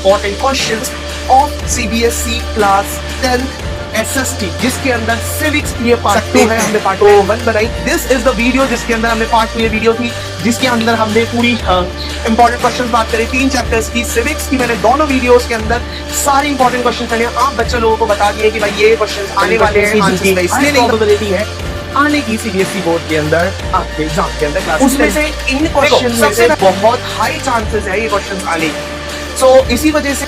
Important questions of CBSE class 10th SST, जिसके अंदर civics ये पार्ट 2 है, हमने पार्ट 1 बनाई। दिस इज द वीडियो जिसके अंदर हमने पार्ट 2 ये वीडियो थी, जिसके अंदर हमने पूरी इंपॉर्टेंट क्वेश्चंस बात करी 3 चैप्टर्स की। सिविक्स की मैंने दोनों वीडियोस के अंदर सारे इंपॉर्टेंट क्वेश्चंस मैंने आप बच्चे लोगों को बता दिए कि भाई ये क्वेश्चंस आने वाले हैं, इसलिए प्रोबेबिलिटी है आने की सीबीएसई बोर्ड के अंदर आपके एग्जाम के अंदर क्लास उसमें से इन क्वेश्चंस में से बहुत हाई चांसेस है ये क्वेश्चंस आने की। सो इसी वजह से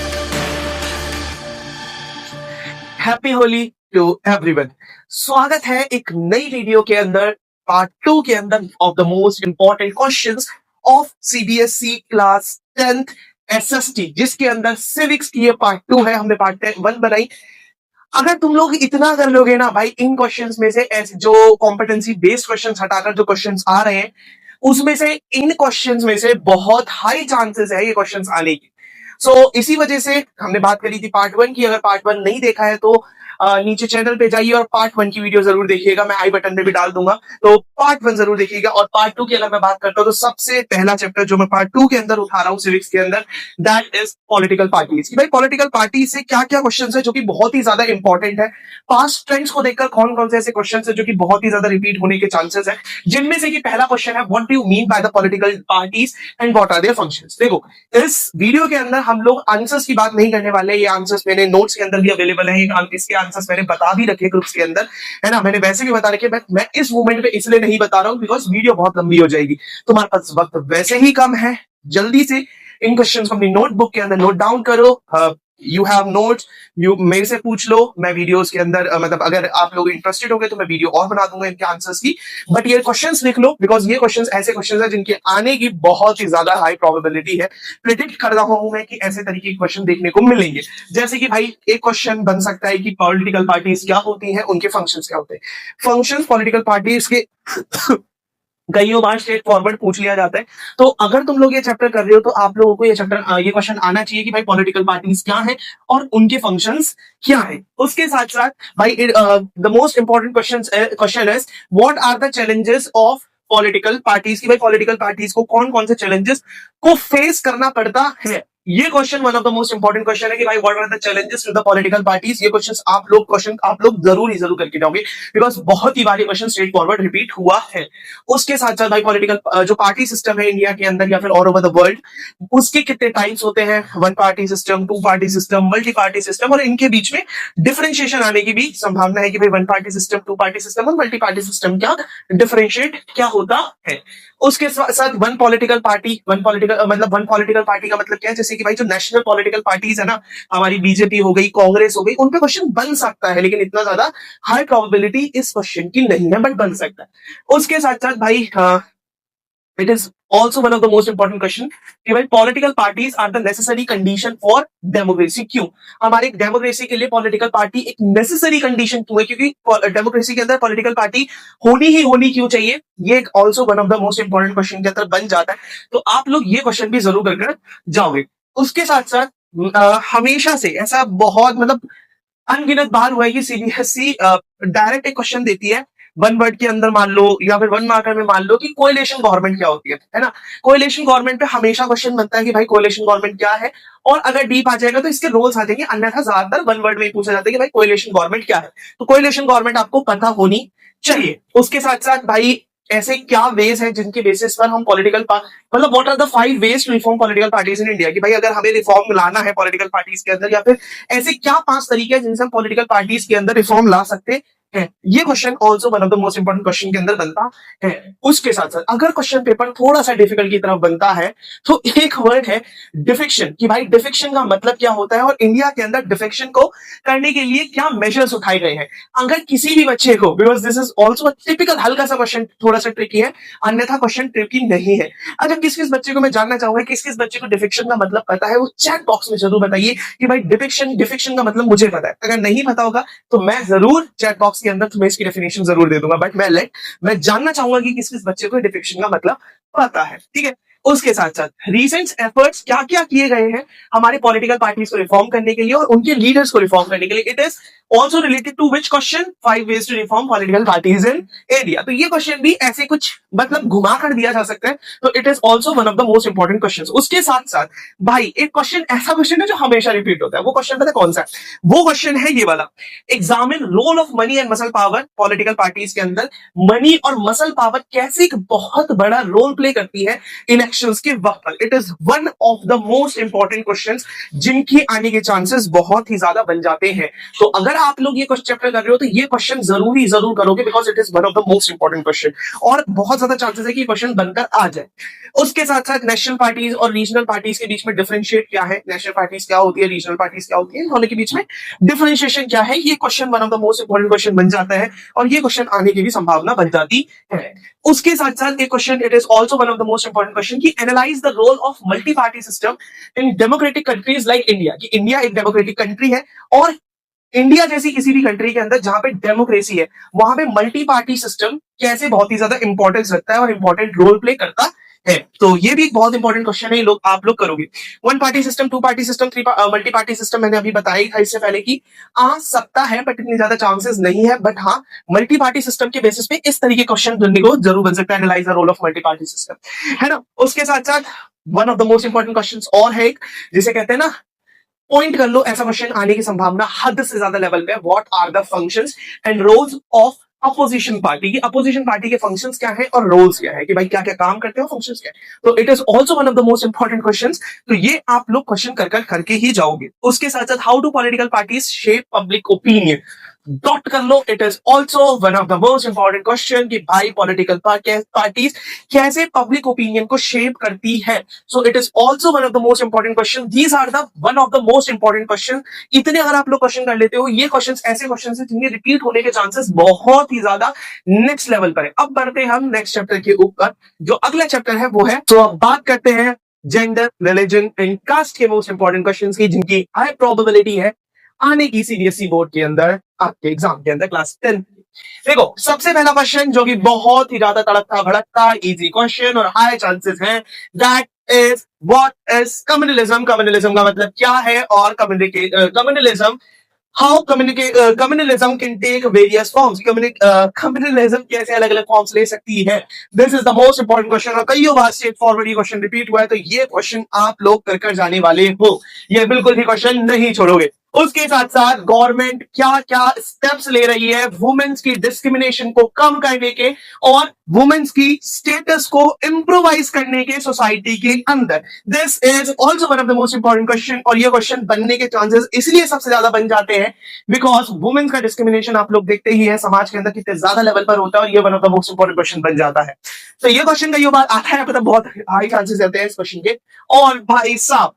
हैप्पी होली टू एवरीवन। स्वागत है एक नई वीडियो के अंदर, पार्ट 2 के अंदर of the most important questions of CBSE class 10th SST, जिसके अंदर सिविक्स की ये पार्ट 2 है, हमने पार्ट 1 बनाई। अगर तुम लोग इतना कर लोगे ना भाई, इन क्वेश्चंस में से जो कॉम्पिटेंसी बेस्ड क्वेश्चंस हटाकर जो क्वेश्चंस आ रहे हैं उसमें से इन क्वेश्चंस में से बहुत हाई चांसेस है ये क्वेश्चंस आने की। सो इसी वजह से हमने बात करी थी पार्ट 1 की। अगर पार्ट 1 नहीं देखा है तो नीचे चैनल पे जाइए और पार्ट 1 की वीडियो जरूर देखिएगा, मैं आई बटन में भी डाल दूंगा, तो पार्ट 1 जरूर देखिएगा। और पार्ट 2 की अगर मैं बात करता हूं तो सबसे पहला चैप्टर जो मैं पार्ट 2 के अंदर उठा रहा हूं सिविक्स के अंदर, दैट इज पॉलिटिकल पार्टीज। भाई पॉलिटिकल पार्टी से क्या क्या क्वेश्चन है जो कि बहुत ही ज्यादा इंपॉर्टेंट है। पास्ट ट्रेंड्स को देखकर कौन कौन से ऐसे क्वेश्चन है जो कि बहुत ही ज्यादा रिपीट होने के चांसेस है, जिनमें से कि पहला क्वेश्चन है what do you mean by the political parties and what are their functions. देखो इस वीडियो के अंदर हम लोग आंसर्स की बात नहीं करने वाले, ये आंसर्स मैंने नोट्स के अंदर भी अवेलेबल है, इसके आंसर्स मैंने बता भी रखे ग्रुप्स के अंदर, है ना, मैंने वैसे भी बता रखे। मैं इस मूवमेंट पे इसलिए नहीं बता रहा हूं बिकॉज वीडियो बहुत लंबी हो जाएगी, तुम्हारे पास वक्त वैसे ही कम है। जल्दी से इन क्वेश्चंस को अपनी नोटबुक के अंदर नोट डाउन करो। यू हैव नोट्स, यू मेरे से पूछ लो, मैं वीडियोस के अंदर मतलब अगर आप लोग इंटरेस्टेड हो गए तो मैं वीडियो और बना दूंगा इनके आंसर्स की। बट ये क्वेश्चंस लिख लो बिकॉज ये क्वेश्चंस ऐसे क्वेश्चंस हैं जिनके आने की बहुत ही ज्यादा हाई प्रोबेबिलिटी है। प्रिडिक्ट कर रहा हूं मैं कि ऐसे तरीके के क्वेश्चन देखने को मिलेंगे। जैसे कि भाई एक क्वेश्चन बन सकता है कि पॉलिटिकल पार्टीज क्या होती हैं, उनके फंक्शंस क्या होते हैं। फंक्शंस पॉलिटिकल पार्टीज के कईयों बार स्ट्रेट फॉरवर्ड पूछ लिया जाता है। तो अगर तुम लोग ये चैप्टर कर रहे हो तो आप लोगों को ये क्वेश्चन आना चाहिए कि भाई पॉलिटिकल पार्टीज क्या है और उनके फंक्शंस क्या है। उसके साथ साथ भाई the most important question is what are the challenges of political parties की। भाई पॉलिटिकल पार्टीज को कौन कौन से चैलेंजेस को फेस करना पड़ता है, ये question one of the most important question है कि भाई what are the challenges to the political parties. ये क्वेश्चन आप लोग जरूर करके जाओगे बिकॉज बहुत ही बार ये क्वेश्चन स्ट्रेट फॉरवर्ड रिपीट हुआ है। उसके साथ साथ भाई पॉलिटिकल जो पार्टी सिस्टम है इंडिया के अंदर या फिर ऑल ओवर द वर्ल्ड, उसके कितने टाइप्स होते हैं, 1 party system, 2 party system, multi party system, और इनके बीच में डिफरेंशिएशन आने की भी संभावना है कि भाई 1 पार्टी सिस्टम, 2 पार्टी सिस्टम और मल्टी पार्टी सिस्टम क्या डिफरेंशिएट क्या होता है। उसके साथ वन पॉलिटिकल पार्टी का मतलब क्या है, जैसे कि भाई जो नेशनल पॉलिटिकल पार्टीज है ना, हमारी बीजेपी हो गई, कांग्रेस हो गई, उन पे क्वेश्चन बन सकता है, लेकिन इतना ज्यादा हाई प्रोबेबिलिटी इस क्वेश्चन की नहीं है, बट बन सकता है। उसके साथ साथ भाई it is also one of the most important question कि भाई political parties are the necessary condition for democracy. क्यों हमारे डेमोक्रेसी के लिए पॉलिटिकल पार्टी एक नेसेसरी कंडीशन क्यों है, क्योंकि डेमोक्रेसी के अंदर पॉलिटिकल पार्टी होनी क्यों चाहिए, ये एक also one of the most important question के अंदर बन जाता है। तो आप लोग ये क्वेश्चन भी जरूर करके जाओगे। उसके साथ साथ हमेशा से ऐसा बहुत मतलब अनगिनत बार हुआ है कि सीबीएसई डायरेक्ट एक क्वेश्चन देती है 1 वर्ड के अंदर, मान लो, या फिर 1 मार्कर में मान लो कि कोएलिशन गवर्नमेंट क्या होती है ना। कोएलिशन गवर्नमेंट पे हमेशा क्वेश्चन बनता है कि भाई कोएलिशन गवर्नमेंट क्या है, और अगर डीप आ जाएगा तो इसके रोल्स आ जाएंगे, अन्यथा ज्यादातर 1 वर्ड में ही पूछा जाता है कि भाई कोएलिशन गवर्नमेंट क्या है। तो कोएलिशन गवर्नमेंट आपको पता होनी चाहिए। उसके साथ साथ भाई ऐसे क्या वेज है जिनके बेसिस पर हम पॉलिटिकल मतलब what are the 5 ways to reform political parties in India, कि भाई अगर हमें रिफॉर्म लाना है पॉलिटिकल पार्टीज के अंदर, या फिर ऐसे क्या 5 तरीके हैं जिनसे हम पॉलिटिकल पार्टीज के अंदर रिफॉर्म ला सकते है। ये question also one of the most important question के अंदर बनता है। उसके साथ साथ अगर क्वेश्चन पेपर थोड़ा सा डिफिकल्ट की तरफ बनता है तो एक वर्ड है डिफेक्शन, कि भाई डिफेक्शन का मतलब क्या होता है और इंडिया के अंदर डिफेक्शन को करने के लिए क्या मेजर्स उठाए गए हैं। अगर किसी भी बच्चे को, because this is also typical हल्का सा क्वेश्चन, थोड़ा सा ट्रिकी है, अन्यथा क्वेश्चन ट्रिकी नहीं है। अगर किस किस बच्चे को मैं जानना चाहूंगा किस किस बच्चे को डिफेक्शन का मतलब पता है, वो चैट बॉक्स में जरूर बताइए कि भाई डिफेक्शन का मतलब मुझे पता है। अगर नहीं पता होगा तो मैं जरूर चैट बॉक्स के अंदर तुम्हें इसकी डेफिनेशन जरूर दे दूंगा, बट मैं जानना चाहूंगा कि किस किस बच्चे को डिफेक्शन का मतलब पता है, ठीक है। उसके साथ साथ रीसेंट एफर्ट्स क्या क्या किए गए हैं हमारे पॉलिटिकल पार्टीज को रिफॉर्म करने के लिए और उनके लीडर्स को रिफॉर्म करने के लिए। It is also related to which question 5 ways to reform political parties in India। तो ये क्वेश्चन भी ऐसे कुछ मतलब घुमा कर दिया जा सकता है, तो it is also one of the most important question. उसके साथ साथ भाई एक क्वेश्चन, ऐसा क्वेश्चन है जो हमेशा रिपीट होता है, वो क्वेश्चन पता है कौन सा है? वो क्वेश्चन है ये वाला, examine role of money and muscle power political parties के अंदर। मनी और मसल पावर कैसे एक बहुत बड़ा रोल प्ले करती है इलेक्शंस के वक्त पर। It is one of the most important questions जिनके आने के चांसेस बहुत ही ज्यादा बन जाते हैं। तो अगर आप लोग ये क्वेश्चन चैप्टर कर रहे हो तो ये क्वेश्चन जरूर करोगे, because it is one of the most important question, और बहुत ज्यादा चांसेस है कि क्वेश्चन बनकर आ जाए। उसके साथ साथ नेशनल पार्टीज और रीजनल पार्टीज के बीच में डिफरेंशिएट क्या है, नेशनल पार्टीज क्या होती है, रीजनल पार्टीज क्या होती है, दोनों के बीच में डिफरेंशिएशन क्या है, ये question one of the most important question बन जाता है, और ये क्वेश्चन आने की भी संभावना बन जाती है। उसके साथ साथ एक question, it is also one of the most important question कि analyse the role of multi party system in democratic countries like India. कि इंडिया एक डेमोक्रेटिक कंट्री है, और इंडिया जैसी किसी भी कंट्री के अंदर जहां पे डेमोक्रेसी है वहां पे मल्टी पार्टी सिस्टम कैसे बहुत ही ज्यादा इंपॉर्टेंस रखता है और इंपॉर्टेंट रोल प्ले करता है। तो ये भी एक बहुत इंपॉर्टेंट क्वेश्चन है, आप लोग करोगे। One party system, two party system, multi party system मैंने अभी बताया ही था इससे पहले कि आ सकता है, बट इतनी ज्यादा चांसेस नहीं है। बट हाँ, मल्टी पार्टी सिस्टम के बेसिस पे इस तरीके क्वेश्चन बनने को जरूर बन सकता है, analyse the role of multi party system, है ना। उसके साथ साथ one of the most important question और है एक, जिसे कहते हैं ना, पॉइंट कर लो, ऐसा क्वेश्चन आने की संभावना हद से ज्यादा लेवल पे। What are the functions and roles of opposition party. की अपोजिशन पार्टी के फंक्शंस क्या है और रोल्स क्या है, कि भाई क्या क्या काम करते हो, फंक्शंस क्या है। तो it is also one of the most important questions. तो ये आप लोग क्वेश्चन करके ही जाओगे। उसके साथ साथ how do political parties shape public opinion, dot कर लो। It is also one of the most important question कि भाई पॉलिटिकल पार्टीज कैसे पब्लिक ओपिनियन को शेप करती है। So it is also one of the most important question. These are the one of the most important question. इतने अगर आप लोग क्वेश्चन कर लेते हो, ये क्वेश्चन ऐसे क्वेश्चन है जिनके रिपीट होने के चांसेस बहुत ही ज्यादा नेक्स्ट लेवल पर है। अब बढ़ते हैं हम नेक्स्ट चैप्टर के ऊपर, जो अगला चैप्टर है वो है, तो अब बात करते हैं जेंडर, रिलीजन एंड कास्ट के मोस्ट इंपॉर्टेंट क्वेश्चन की, जिनकी हाई प्रोबेबिलिटी है आने की सीबीएसई बोर्ड के अंदर, आपके एग्जाम के अंदर क्लास 10। देखो, सबसे पहला क्वेश्चन जो कि बहुत ही ज्यादा तड़कता भड़कता इजी क्वेश्चन और हाई चांसेस है, that is what is communalism. Communalism का मतलब क्या है, और communalism how communalism can take various forms. Communalism कैसे अलग अलग फॉर्म्स ले सकती है, this is the most important question. और कई बार स्ट्रेट फॉरवर्ड ये क्वेश्चन रिपीट हुआ है, तो ये क्वेश्चन आप लोग कर जाने वाले हो, ये बिल्कुल भी क्वेश्चन नहीं छोड़ोगे। उसके साथ साथ गवर्नमेंट क्या क्या स्टेप्स ले रही है वुमेन्स की डिस्क्रिमिनेशन को कम करने के और वुमेन्स की स्टेटस को इंप्रूवाइज करने के सोसाइटी के अंदर। This is also one of the most important question, और ये क्वेश्चन बनने के चांसेस इसलिए सबसे ज्यादा बन जाते हैं बिकॉज वुमेन्स का डिस्क्रिमिनेशन आप लोग देखते ही है समाज के अंदर कितने ज्यादा लेवल पर होता है, और ये one of the most important question बन जाता है। तो ये क्वेश्चन कई बार आता है, मतलब बहुत हाई चांसेस रहते हैं इस क्वेश्चन के। और भाई साहब,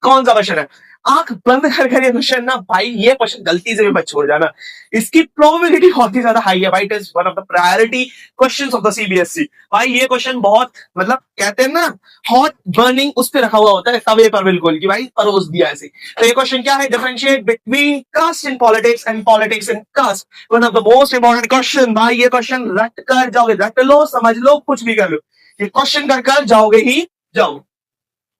कौन सा क्वेश्चन है, आंख बंद कर ये क्वेश्चन ना भाई, ये क्वेश्चन गलती से भी मत छोड़ जाना, इसकी प्रोबेबिलिटी बहुत ही ज्यादा हाई है भाई। It is one of the priority questions of the CBSE भाई। ये क्वेश्चन बहुत, मतलब कहते हैं ना, हॉट बर्निंग उस पे रखा हुआ होता है, तवे पर बिल्कुल, कि भाई परोस दिया ऐसे। तो ये क्वेश्चन क्या है, differentiate between caste in politics and politics in caste. One of the most important question भाई। ये क्वेश्चन रट कर जाओगे, रट लो, समझ लो, कुछ भी कर लो, ये क्वेश्चन कर जाओगे ही जाओगे।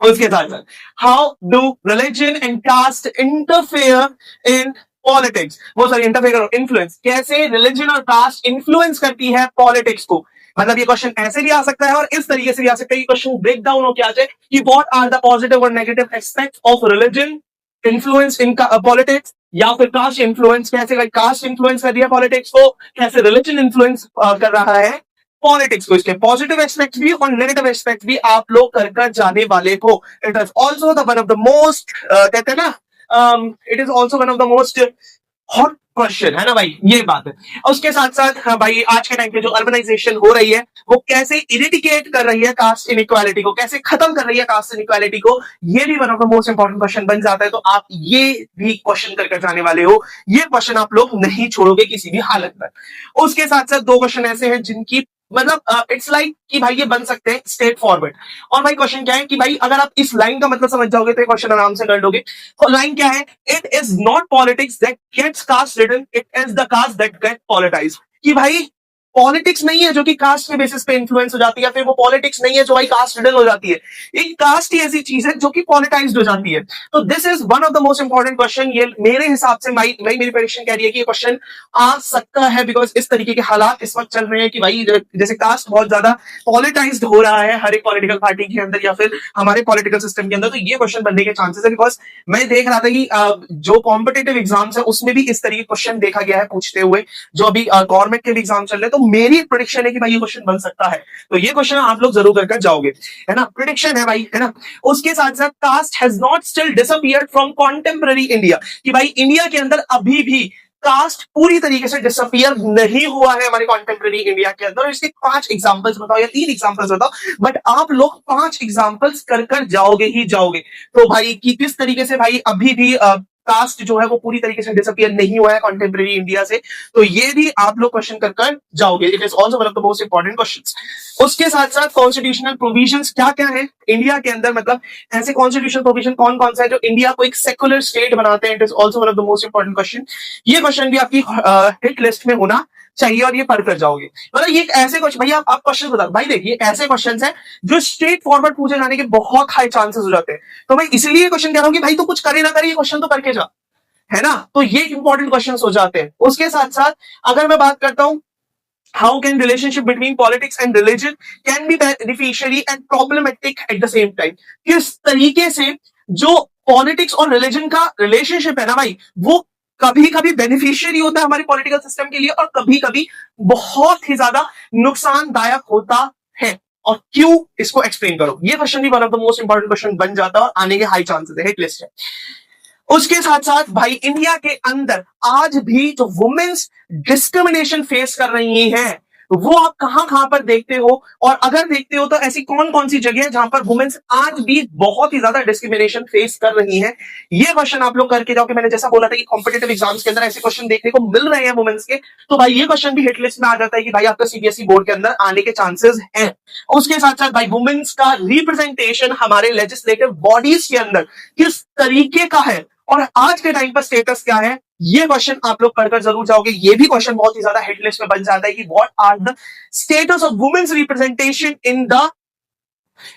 उसके साथ साथ how do religion and caste interfere in politics, वो सॉरी इंटरफेयर, इन्फ्लुएंस, कैसे रिलीजन और कास्ट इन्फ्लुएंस करती है पॉलिटिक्स को। मतलब ये क्वेश्चन ऐसे भी आ सकता है और इस तरीके से भी आ सकता है। ये क्वेश्चन ब्रेक डाउन हो क्या जाए कि व्हाट आर द पॉजिटिव और negative aspects of religion influence in politics, या फिर कास्ट इन्फ्लुएंस, कैसे कास्ट इन्फ्लुएंस कर रही है पॉलिटिक्स को, कैसे रिलीजन इन्फ्लुएंस कर रहा है पॉलिटिक्स को। इसके पॉजिटिव एस्पेक्ट भी और नेगेटिव एस्पेक्ट भी आप लोग कर जाने वाले हो। It is also the one of the most, कहते हैं ना, it is also one of the most hot question, है ना भाई, ये बात है। उसके साथ साथ हाँ भाई, आज के टाइम पे जो अर्बनाइजेशन हो रही है वो कैसे इरिडिकेट कर रही है कास्ट इनइक्वालिटी को, कैसे खत्म कर रही है कास्ट इनइक्वालिटी को, ये भी one of the most important question बन जाता है। तो आप ये भी क्वेश्चन कर जाने वाले हो, ये क्वेश्चन आप लोग नहीं छोड़ोगे किसी भी हालत में। उसके साथ साथ दो क्वेश्चन ऐसे हैं जिनकी मतलब इट्स लाइक कि भाई ये बन सकते हैं स्ट्रेट फॉरवर्ड। और भाई क्वेश्चन क्या है कि भाई अगर आप इस लाइन का मतलब समझ जाओगे तो क्वेश्चन आराम से कर लोगे। तो लाइन क्या है, it is not politics that gets caste written, it is the caste that get politicised. कि भाई पॉलिटिक्स नहीं है जो कि कास्ट के बेसिस पे इन्फ्लुएंस हो जाती है, फिर वो पॉलिटिक्स नहीं है जो भाई कास्ट रिडल हो जाती है। एक कास्ट ही ऐसी चीज है जो कि पॉलिटाइज्ड हो जाती है। तो this is one of the most important question. ये मेरे हिसाब से भाई मेरी प्रेडिक्शन कह रही है कि ये क्वेश्चन आ सकता है, बिकॉज इस तरीके के हालात इस वक्त चल रहे हैं कि भाई जैसे कास्ट बहुत ज्यादा पॉलिटाइज्ड हो रहा है हर एक पॉलिटिकल पार्टी के अंदर या फिर हमारे पॉलिटिकल सिस्टम के अंदर, तो ये क्वेश्चन बनने के चांसेस है। बिकॉज मैं देख रहा था कि जो कॉम्पिटेटिव एग्जाम्स है उसमें भी इस तरीके क्वेश्चन देखा गया है पूछते हुए, जो अभी गवर्नमेंट के भी एग्जाम चल रहे हैं। तो मेरी प्रेडिक्शन है कि भाई ये क्वेश्चन बन सकता है, तो ये क्वेश्चन आप लोग जरूर करके जाओगे, है ना, प्रेडिक्शन है भाई, है ना। उसके साथ साथ caste has not still disappeared from contemporary India, कि भाई इंडिया के अंदर अभी भी कास्ट पूरी तरीके से डिसअपियर नहीं हुआ है हमारे कॉन्टेम्पररी इंडिया के अंदर। इसके 5 एग्जांपल्स बताओ या 3 एग्जांपल्स बताओ, बट आप लोग 5 एग्जांपल्स कर कर जाओगे ही जाओगे। तो भाई कि किस तरीके से भाई अभी भी कास्ट जो है वो पूरी तरीके से डिसअपियर नहीं हुआ है कॉन्टेम्पररी इंडिया से, तो ये भी आप लोग क्वेश्चन कर कर जाओगे। It is also one of the most important questions. उसके साथ साथ कॉन्स्टिट्यूशनल प्रोविजंस क्या क्या है इंडिया के अंदर, मतलब ऐसे कॉन्स्टिट्यूशनल प्रोविजन कौन कौन सा है जो इंडिया को एक सेकुलर स्टेट बनाते हैं। It is also one of the most important question. ये क्वेश्चन भी आपकी हिट लिस्ट में होना चाहिए और ये पढ़ कर जाओगे। मतलब ये ऐसे क्वेश्चन भैया आप क्वेश्चन बताओ भाई, देखिए ऐसे क्वेश्चंस हैं जो स्ट्रेट फॉरवर्ड पूछे जाने के बहुत हाई चांसेस हो जाते हैं। तो मैं इसीलिए क्वेश्चन कह रहा हूं कि भाई तो कुछ करे ना करे ये क्वेश्चन तो करके जा, है ना। तो ये इंपॉर्टेंट क्वेश्चंस हो जाते हैं। उसके साथ साथ अगर मैं बात करता हूं how can relationship between politics and religion can be beneficiary and problematic at the same time, किस तरीके से जो पॉलिटिक्स और रिलीजन का रिलेशनशिप है ना भाई, वो कभी कभी बेनिफिशियरी होता है हमारे पॉलिटिकल सिस्टम के लिए और कभी कभी बहुत ही ज्यादा नुकसानदायक होता है। और क्यों, इसको एक्सप्लेन करो। ये क्वेश्चन भी one of the most important question बन जाता है और आने के हाई चांसेस है, हिट लिस्ट है। उसके साथ साथ भाई इंडिया के अंदर आज भी जो वुमेन्स डिस्क्रिमिनेशन फेस कर रही हैं वो आप कहां कहां पर देखते हो, और अगर देखते हो तो ऐसी कौन कौन सी जगह है जहां पर वुमेन्स आज भी बहुत ही ज्यादा डिस्क्रिमिनेशन फेस कर रही हैं। ये क्वेश्चन आप लोग करके जाओ कि मैंने जैसा बोला था कि कॉम्पिटेटिव एग्जाम्स के अंदर ऐसे क्वेश्चन देखने को मिल रहे हैं वुमेन्स के, तो भाई ये क्वेश्चन भी हिट लिस्ट में आ जाता है कि भाई आपका सीबीएसई बोर्ड के अंदर आने के चांसेस हैं। उसके साथ साथ भाई वुमेन्स का रिप्रेजेंटेशन हमारे लेजिस्लेटिव बॉडीज के अंदर किस तरीके का है और आज के टाइम पर स्टेटस क्या है, ये क्वेश्चन आप लोग पढ़कर जरूर जाओगे। ये भी क्वेश्चन बहुत ही ज्यादा हिट लिस्ट में बन जाता है कि what are the status of women's representation in the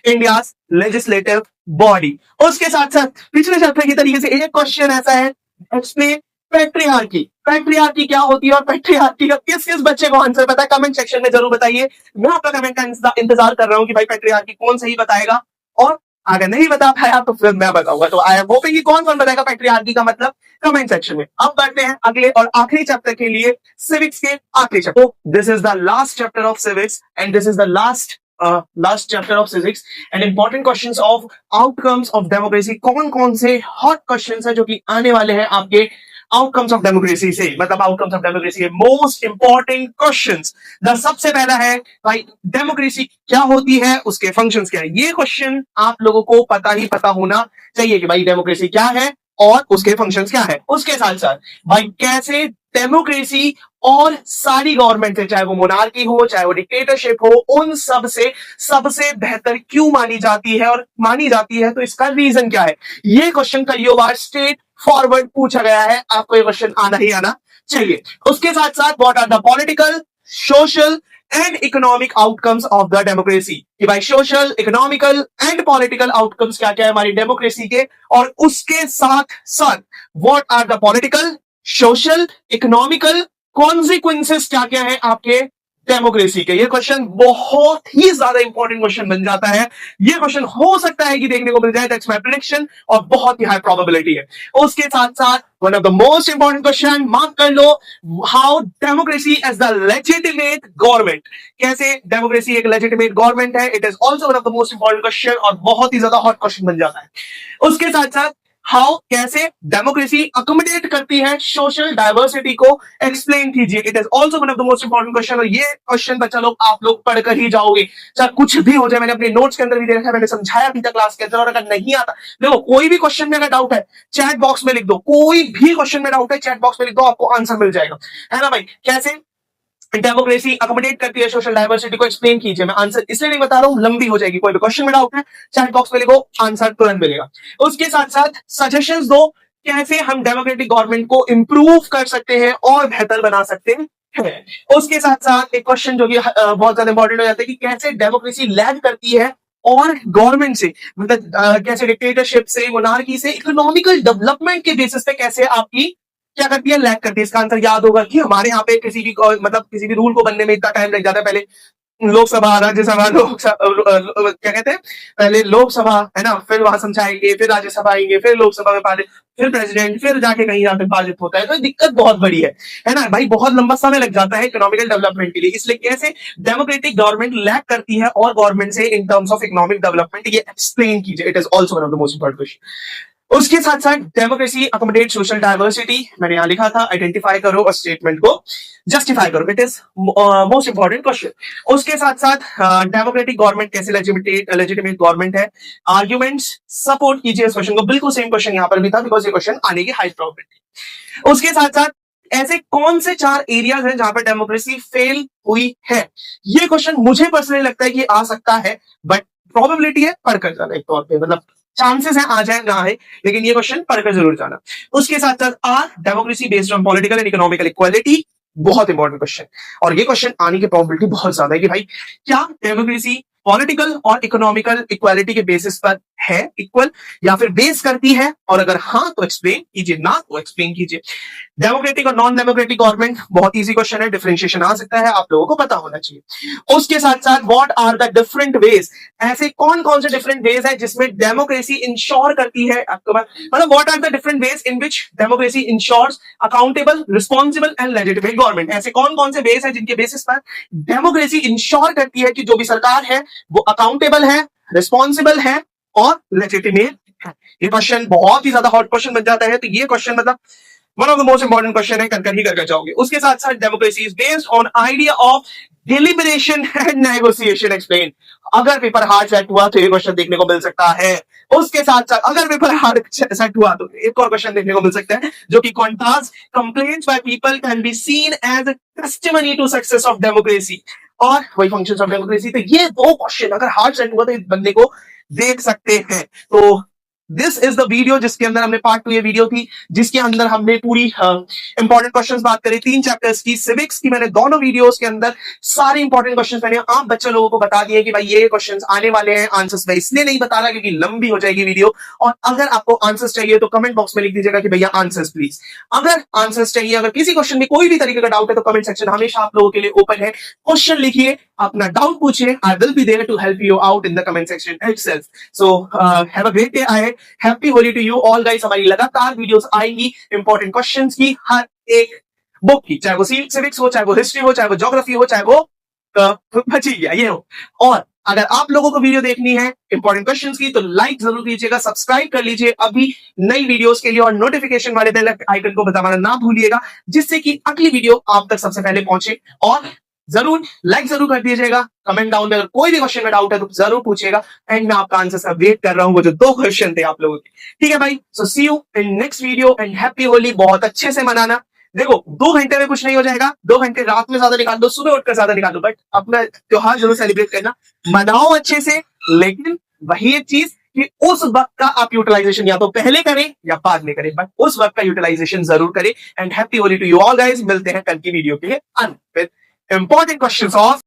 India's legislative body. उसके साथ साथ पिछले चैप्टर की तरीके से एक क्वेश्चन ऐसा है, एक्सप्लेन पैट्रियार्की। पैट्रियार्की क्या होती है और पैट्रियार्की का किस किस बच्चे को आंसर पता है, कमेंट सेक्शन में जरूर बताइए। मैं आपका कमेंट का इंतजार कर रहा हूं कि भाई पैट्रियार्की कौन सही बताएगा, और अगर नहीं बता पाया तो फिर मैं बताऊंगा। तो आई एम होपिंग कि कौन कौन बताएगा पैट्रियार्की का मतलब कमेंट सेक्शन में। अब बढ़ते हैं अगले और आखिरी चैप्टर के लिए, सिविक्स के आखिरी chapter. This is the last chapter of civics and this is the last chapter of physics and important questions of outcomes of democracy. कौन कौन से हॉट क्वेश्चंस है जो कि आने वाले हैं आपके आउटकम्स ऑफ डेमोक्रेसी से, मतलब आउटकम्स ऑफ डेमोक्रेसी के मोस्ट इंपॉर्टेंट क्वेश्चंस। सबसे पहला है भाई डेमोक्रेसी क्या होती है, उसके फंक्शंस क्या है। ये क्वेश्चन आप लोगों को पता ही पता होना चाहिए कि भाई डेमोक्रेसी क्या है और उसके फंक्शंस क्या है। उसके साथ साथ भाई कैसे डेमोक्रेसी और सारी गवर्नमेंट है, चाहे वो मोनार्की हो चाहे वो डिक्टेटरशिप हो, उन सब से सबसे बेहतर क्यों मानी जाती है, और मानी जाती है तो इसका रीजन क्या है। ये क्वेश्चन कई बार स्ट्रेट फॉरवर्ड पूछा गया है, आपको ये क्वेश्चन आना ही आना चाहिए। उसके साथ साथ what are the political, social and economic outcomes of the democracy, कि भाई social, economical and political outcomes क्या क्या है हमारी डेमोक्रेसी के, और उसके साथ साथ what are the political, social, economical consequences क्या क्या है आपके डेमोक्रेसी के। ये क्वेश्चन बहुत ही ज्यादा इंपॉर्टेंट क्वेश्चन बन जाता है। ये क्वेश्चन हो सकता है कि देखने को मिल जाए, दैट्स माय प्रेडिक्शन, और बहुत ही हाई प्रोबेबिलिटी है। उसके साथ साथ one of the most important question mark कर लो, how democracy as the legitimate government. कैसे डेमोक्रेसी एक लेजिटिमेट गवर्नमेंट है, it is also one of the most important question और बहुत ही ज्यादा हॉट क्वेश्चन बन जाता है। उसके साथ साथ हाउ, कैसे डेमोक्रेसी अकोमोडेट करती है सोशल डाइवर्सिटी को, एक्सप्लेन कीजिए। It is also one of the most important question, और ये क्वेश्चन बच्चा लोग आप लोग पढ़कर ही जाओगे, चाहे कुछ भी हो जाए। मैंने अपने नोट्स के अंदर भी देखा है, मैंने समझाया भी था क्लास के अंदर, और अगर नहीं आता, देखो कोई भी क्वेश्चन में अगर डाउट है चैट बॉक्स में लिख दो, कोई भी क्वेश्चन में डाउट है चैट बॉक्स में लिख दो, आपको आंसर मिल जाएगा, है ना भाई। कैसे डेमोक्रेसी अकोमोडेट करती है सोशल डाइवर्सिटी को, एक्सप्लेन कीजिए। मैं आंसर इसलिए नहीं बता रहा हूं, लंबी हो जाएगी। कोई भी क्वेश्चन में डाउट है चैट बॉक्स में लिखो, आंसर तुरंत मिलेगा। उसके साथ साथ सजेशंस दो, कैसे हम डेमोक्रेटिक गवर्नमेंट को इंप्रूव कर सकते हैं और बेहतर बना सकते हैं। है। उसके साथ साथ एक क्वेश्चन जो कि बहुत ज्यादा इंपॉर्टेंट हो जाता है कि कैसे डेमोक्रेसी लैग करती है और गवर्नमेंट से, मतलब कैसे डिक्टेटरशिप से, मोनार्की से इकोनॉमिकल डेवलपमेंट के बेसिस पे कैसे आपकी क्या करती है, लैग करती है। इसका आंसर याद होगा कि हमारे यहाँ पे किसी भी मतलब किसी भी रूल को बनने में इतना टाइम लग जाता है। पहले लोकसभा, राज्यसभा, क्या कहते हैं, पहले लोकसभा है ना, फिर वहां समझाएंगे, फिर राज्यसभा आएंगे, फिर लोकसभा में पारित, फिर प्रेसिडेंट, फिर जाके कहीं जाकर पारित होता है। तो दिक्कत बहुत बड़ी है ना भाई, बहुत लंबा समय लग जाता है इकोनॉमिकल डेवलपमेंट के लिए। इसलिए कैसे डेमोक्रेटिक गवर्नमेंट लैक करती है और गवर्नमेंट से in terms of economic development, ये एक्सप्लेन कीजिए। It is also one of the most important question. उसके साथ साथ डेमोक्रेसी अकोमोडेट सोशल डायवर्सिटी, मैंने यहां लिखा था, आइडेंटिफाई करो और स्टेटमेंट को जस्टिफाई करो। It is most important question. उसके साथ साथ डेमोक्रेटिक गवर्नमेंट कैसे लेजिटिमेट गवर्नमेंट है, आर्ग्यूमेंट्स सपोर्ट कीजिए इस क्वेश्चन को। बिल्कुल सेम क्वेश्चन यहां पर भी था, बिकॉज ये क्वेश्चन आने की हाई प्रोबेबिलिटी। उसके साथ साथ ऐसे कौन से 4 एरियाज हैं जहां पर डेमोक्रेसी फेल हुई है, ये क्वेश्चन मुझे पर्सनली लगता है कि आ सकता है, बट प्रोबेबिलिटी है पढ़कर जाना एक तौर पे, मतलब चांसेस है आ जाए ना आए, लेकिन ये क्वेश्चन पढ़कर जरूर जाना। उसके साथ साथ are democracy based on political and economical equality, बहुत इंपॉर्टेंट क्वेश्चन। और ये क्वेश्चन आने की प्रोबेबिलिटी बहुत ज्यादा है कि भाई क्या डेमोक्रेसी पॉलिटिकल और इकोनॉमिकल इक्वालिटी के बेसिस पर है, इक्वल, या फिर बेस करती है, और अगर हाँ तो एक्सप्लेन कीजिए, ना तो एक्सप्लेन कीजिए। डेमोक्रेटिक और नॉन डेमोक्रेटिक गवर्नमेंट, बहुत इजी क्वेश्चन है, डिफरेंशिएशन आ सकता है, आप लोगों को पता होना चाहिए। उसके साथ साथ what are the different ways, ऐसे कौन कौन से डिफरेंट वेज है जिसमें डेमोक्रेसी इंश्योर करती है, आपको मतलब what are the different ways in which democracy ensures accountable, responsible and legitimate government. ऐसे कौन कौन से वेज है जिनके बेसिस पर डेमोक्रेसी इंश्योर करती है कि जो भी सरकार है वो अकाउंटेबल है, रिस्पॉन्सिबल है और लेजिटिमेट है। ये क्वेश्चन बहुत ही ज्यादा हॉट क्वेश्चन बन जाता है, तो ये क्वेश्चन मतलब one of the most important question है, कर ही करके जाओगे। उसके साथ साथ democracy is based on idea of डिलिबरेशन and negotiation, explain. अगर पेपर हार्ड सेट हुआ तो ये क्वेश्चन देखने को मिल सकता है। उसके साथ साथ अगर पेपर हार्ड सेट हुआ तो एक और क्वेश्चन देखने को मिल सकता है, जो कि constant complaints by people can be seen as testimony to success of democracy, और वही फंक्शंस ऑफ डेमोक्रेसी। तो ये 2 क्वेश्चन अगर हार्ड सेट हुआ तो इस बंदे को देख सकते हैं। तो दिस इज द वीडियो जिसके अंदर हमने पार्ट 2 ये वीडियो थी, जिसके अंदर हमने पूरी इंपॉर्टेंट क्वेश्चंस बात करी, 3 चैप्टर्स की। सिविक्स की मैंने दोनों वीडियोस के अंदर सारे इंपॉर्टेंट क्वेश्चंस मैंने आप बच्चे लोगों को बता दिए कि भाई ये क्वेश्चंस आने वाले हैं। आंसर्स मैं इसलिए नहीं बता रहा क्योंकि लंबी हो जाएगी वीडियो, और अगर आपको आंसर्स चाहिए तो कमेंट बॉक्स में लिख दीजिएगा कि भैया आंसर्स प्लीज। अगर आंसर्स चाहिए, अगर किसी क्वेश्चन में कोई भी तरीके का डाउट है, तो कमेंट सेक्शन हमेशा आप लोगों के लिए ओपन है। क्वेश्चन लिखिए, अपना डाउट पूछिए, I will be there to help you out in the comment section itself. So have a great day ahead, happy Holi to you all guys. हमारी लगातार वीडियोस आएंगी इंपॉर्टेंट क्वेश्चंस की, हर एक बुक की, चाहे वो सिविक्स हो, चाहे वो हिस्ट्री हो, चाहे वो ज्योग्राफी हो, चाहे वो बची गया ये हो। और अगर आप लोगों को वीडियो देखनी है इंपॉर्टेंट क्वेश्चंस की, तो लाइक जरूर कीजिएगा, सब्सक्राइब कर लीजिए अभी नई वीडियोस के लिए, और नोटिफिकेशन वाले बेल आइकन को दबाना ना भूलिएगा, जिससे कि अगली वीडियो आप तक सबसे पहले पहुंचे। और जरूर लाइक जरूर कर दीजिएगा। कमेंट डाउन में अगर कोई भी क्वेश्चन में डाउट है तो जरूर पूछिएगा, एंड मैं आपका आंसर सब वेट कर रहा हूं, वो जो 2 क्वेश्चन थे आप लोगों के। ठीक है भाई, so see you in next video and happy Holi. बहुत अच्छे से मनाना। देखो 2 घंटे में कुछ नहीं हो जाएगा, 2 घंटे रात में ज्यादा निकाल दो, सुबह उठकर ज्यादा निकाल दो, बट अपना त्योहार जरूर सेलिब्रेट करना, मनाओ अच्छे से। लेकिन वही एक चीज कि उस वक्त का आप यूटिलाइजेशन या तो पहले करें या बाद में करें, बट उस वक्त का यूटिलाइजेशन जरूर करें। And happy Holi to you all guys. मिलते हैं कल की वीडियो के लिए विद इंपॉर्टेंट क्वेश्चंस ऑफ